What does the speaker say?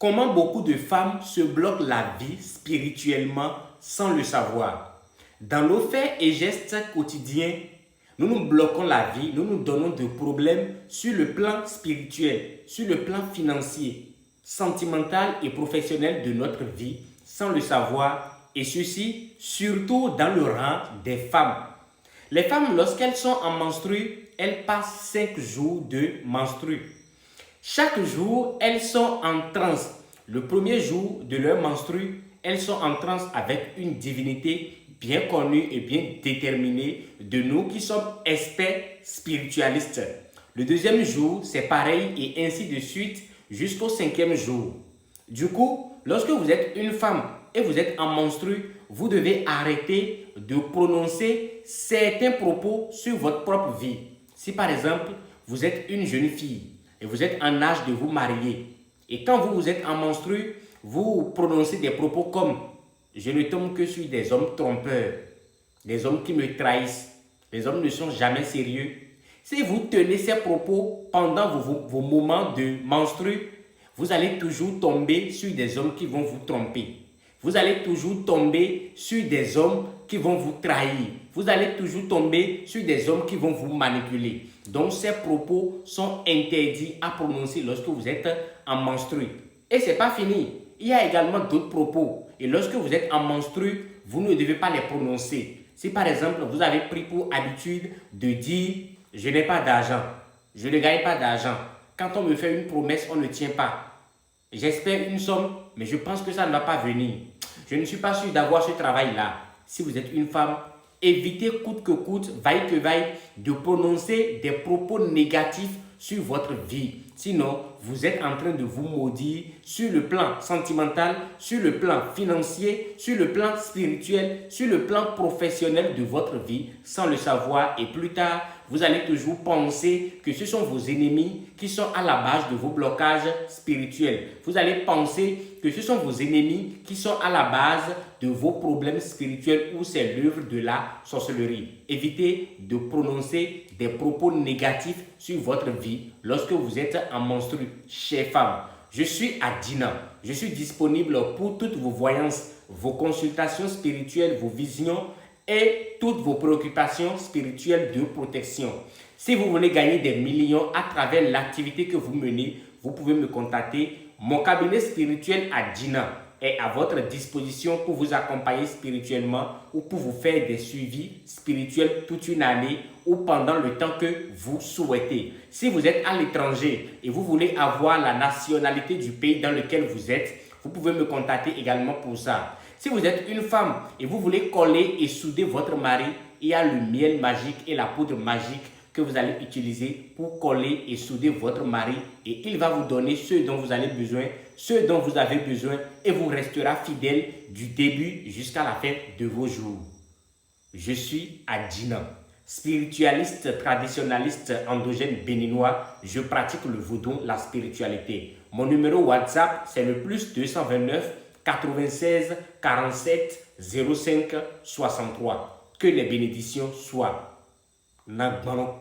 Comment beaucoup de femmes se bloquent la vie spirituellement sans le savoir. Dans nos faits et gestes quotidiens, nous nous bloquons la vie, nous nous donnons des problèmes sur le plan spirituel, sur le plan financier, sentimental et professionnel de notre vie sans le savoir, et ceci surtout dans le rang des femmes. Les femmes, lorsqu'elles sont en menstru, elles passent 5 jours de menstru. Chaque jour, elles sont en transe. Le premier jour de leur menstru, elles sont en transe avec une divinité bien connue et bien déterminée de nous qui sommes experts spiritualistes. Le deuxième jour, c'est pareil et ainsi de suite jusqu'au 5e jour. Du coup, lorsque vous êtes une femme et vous êtes en menstru, vous devez arrêter de prononcer certains propos sur votre propre vie. Si par exemple, vous êtes une jeune fille et vous êtes en âge de vous marier, et quand vous êtes en menstru, vous prononcez des propos comme « Je ne tombe que sur des hommes trompeurs, des hommes qui me trahissent, les hommes ne sont jamais sérieux ». Si vous tenez ces propos pendant vos moments de menstru, vous allez toujours tomber sur des hommes qui vont vous tromper. Vous allez toujours tomber sur des hommes qui vont vous trahir. Vous allez toujours tomber sur des hommes qui vont vous manipuler. Donc, ces propos sont interdits à prononcer lorsque vous êtes en menstru. Et ce n'est pas fini. Il y a également d'autres propos. Et lorsque vous êtes en menstru, vous ne devez pas les prononcer. Si par exemple, vous avez pris pour habitude de dire « Je n'ai pas d'argent, je ne gagne pas d'argent. Quand on me fait une promesse, on ne tient pas. J'espère une somme, mais je pense que ça ne va pas venir. Je ne suis pas sûr d'avoir ce travail-là. » Si vous êtes une femme, évitez coûte que coûte, vaille que vaille, de prononcer des propos négatifs sur votre vie. Sinon, vous êtes en train de vous maudire sur le plan sentimental, sur le plan financier, sur le plan spirituel, sur le plan professionnel de votre vie, sans le savoir. Et plus tard, vous allez toujours penser que ce sont vos ennemis qui sont à la base de vos blocages spirituels. Vous allez penser que ce sont vos ennemis qui sont à la base de vos problèmes spirituels ou c'est l'œuvre de la sorcellerie. Évitez de prononcer des propos négatifs sur votre vie lorsque vous êtes en menstru, chère femme. Je suis Adina. Je suis disponible pour toutes vos voyances, vos consultations spirituelles, vos visions et toutes vos préoccupations spirituelles de protection. Si vous voulez gagner des millions à travers l'activité que vous menez, vous pouvez me contacter. Mon cabinet spirituel Adina est à votre disposition pour vous accompagner spirituellement ou pour vous faire des suivis spirituels toute une année ou pendant le temps que vous souhaitez. Si vous êtes à l'étranger et vous voulez avoir la nationalité du pays dans lequel vous êtes, vous pouvez me contacter également pour ça. Si vous êtes une femme et vous voulez coller et souder votre mari, il y a le miel magique et la poudre magique que vous allez utiliser pour coller et souder votre mari et il va vous donner ce dont vous avez besoin, ce dont vous avez besoin et vous restera fidèle du début jusqu'à la fin de vos jours. Je suis Adina, spiritualiste traditionnaliste endogène béninois. Je pratique le vaudou, la spiritualité. Mon numéro WhatsApp, c'est le +229 96 47 05 63. Que les bénédictions soient. N'a pas